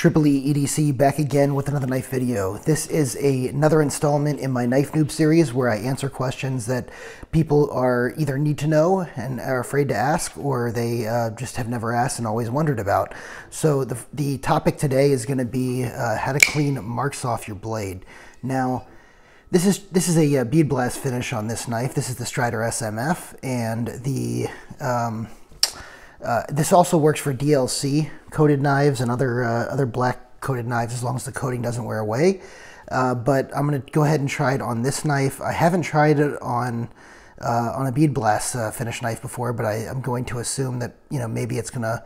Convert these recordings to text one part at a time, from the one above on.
EDC back again with another knife video. This is another installment in my Knife Noob series where I answer questions that people are either need to know and are afraid to ask, or they just have never asked and always wondered about. So the topic today is going to be how to clean marks off your blade. Now, this is a bead blast finish on this knife. This is the Strider SMF, and this also works for DLC coated knives and other black coated knives, as long as the coating doesn't wear away. But I'm going to go ahead and try it on this knife. I haven't tried it on a bead blast finish knife before, but I'm going to assume that, you know, maybe it's going to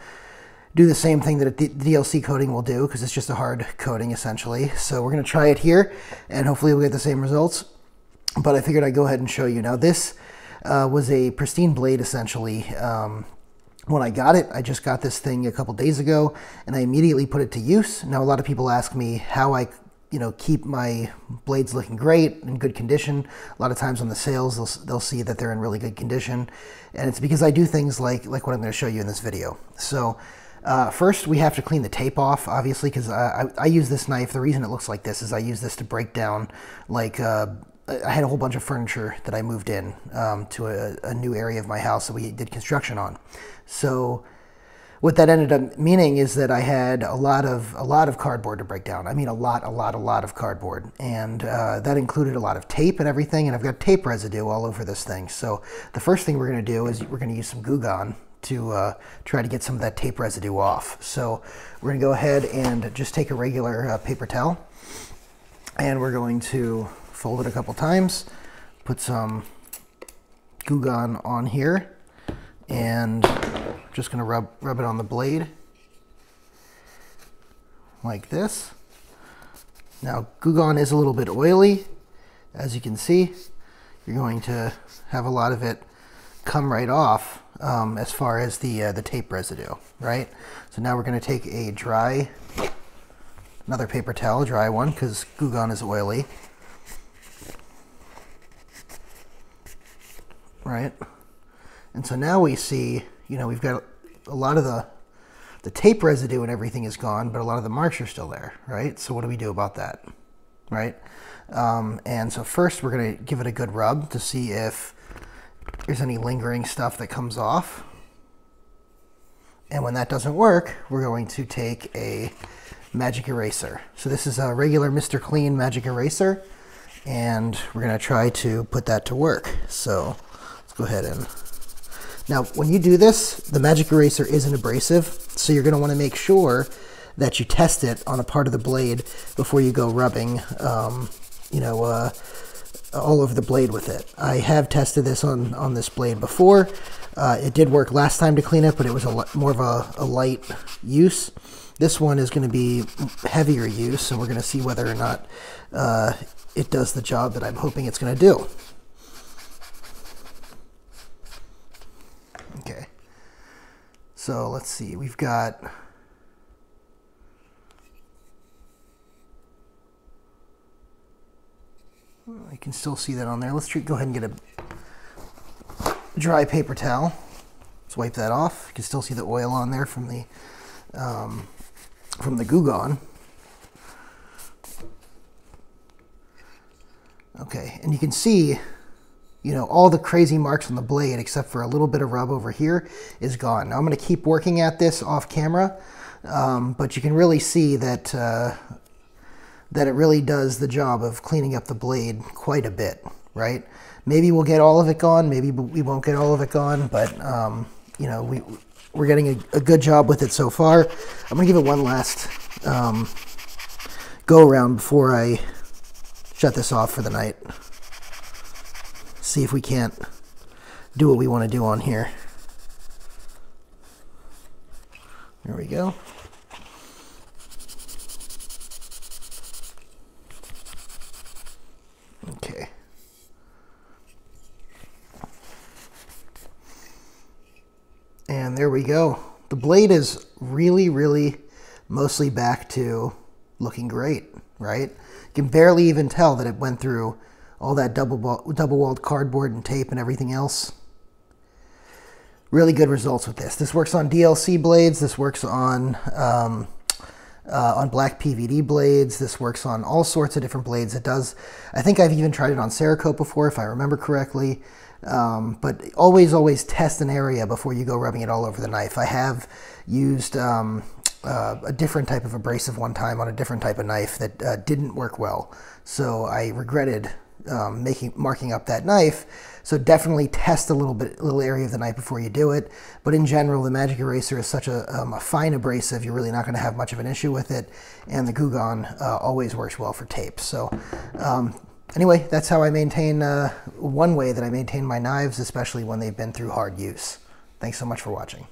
do the same thing that a DLC coating will do, because it's just a hard coating essentially. So we're going to try it here, and hopefully we'll get the same results. But I figured I'd go ahead and show you. Now, this was a pristine blade essentially. When I got it, I just got this thing a couple days ago, and I immediately put it to use. Now, a lot of people ask me how I, keep my blades looking great, in good condition. A lot of times on the sales, they'll see that they're in really good condition, and it's because I do things like what I'm going to show you in this video. So, first we have to clean the tape off, obviously, because I use this knife. The reason it looks like this is I use this to break down, I had a whole bunch of furniture that I moved in to a new area of my house that we did construction on. So what that ended up meaning is that I had a lot of cardboard to break down. I mean, a lot of cardboard, and that included a lot of tape and everything. And I've got tape residue all over this thing. So the first thing we're going to do is we're going to use some Goo Gone to try to get some of that tape residue off. So we're going to go ahead and just take a regular paper towel, and we're going to fold it a couple times, put some Goo Gone on here, and just going to rub it on the blade like this. Now, Goo Gone is a little bit oily, as you can see. You're going to have a lot of it come right off as far as the tape residue, right? So now we're going to take another paper towel, dry one, because Goo Gone is oily, right? And so now we see, we've got a lot of the tape residue and everything is gone, but a lot of the marks are still there, right? So what do we do about that, right? And so first we're going to give it a good rub to see if there's any lingering stuff that comes off. And when that doesn't work, we're going to take a magic eraser. So this is a regular Mr. Clean magic eraser, and we're going to try to put that to work. So let's go ahead and... Now, when you do this, the magic eraser isn't abrasive, so you're going to want to make sure that you test it on a part of the blade before you go rubbing, all over the blade with it. I have tested this on this blade before. It did work last time to clean it, but it was more of a light use. This one is going to be heavier use, and we're going to see whether or not it does the job that I'm hoping it's going to do. Okay, so let's see, we've got I can still see that on there. Let's go ahead and get a dry paper towel. Let's wipe that off. You can still see the oil on there from the Goo Gone. Okay, and you can see, all the crazy marks on the blade, except for a little bit of rub over here, is gone. Now I'm going to keep working at this off camera, but you can really see that that it really does the job of cleaning up the blade quite a bit, right? Maybe we'll get all of it gone, maybe we won't get all of it gone, but we're getting a good job with it so far. I'm going to give it one last go around before I shut this off for the night. See if we can't do what we want to do on here. There we go. Okay. And there we go. The blade is really mostly back to looking great, right? You can barely even tell that it went through all that double-walled cardboard and tape and everything else. Really good results with this. This works on DLC blades. This works on on black PVD blades. This works on all sorts of different blades. It does, I think I've even tried it on Cerakote before, if I remember correctly. But always test an area before you go rubbing it all over the knife. I have used a different type of abrasive one time on a different type of knife that didn't work well. So I regretted marking up that knife. So definitely test a little area of the knife before you do it. But in general, the Magic Eraser is such a fine abrasive, you're really not going to have much of an issue with it. And the Goo Gone always works well for tape. So anyway, that's how I maintain, one way that I maintain my knives, especially when they've been through hard use. Thanks so much for watching.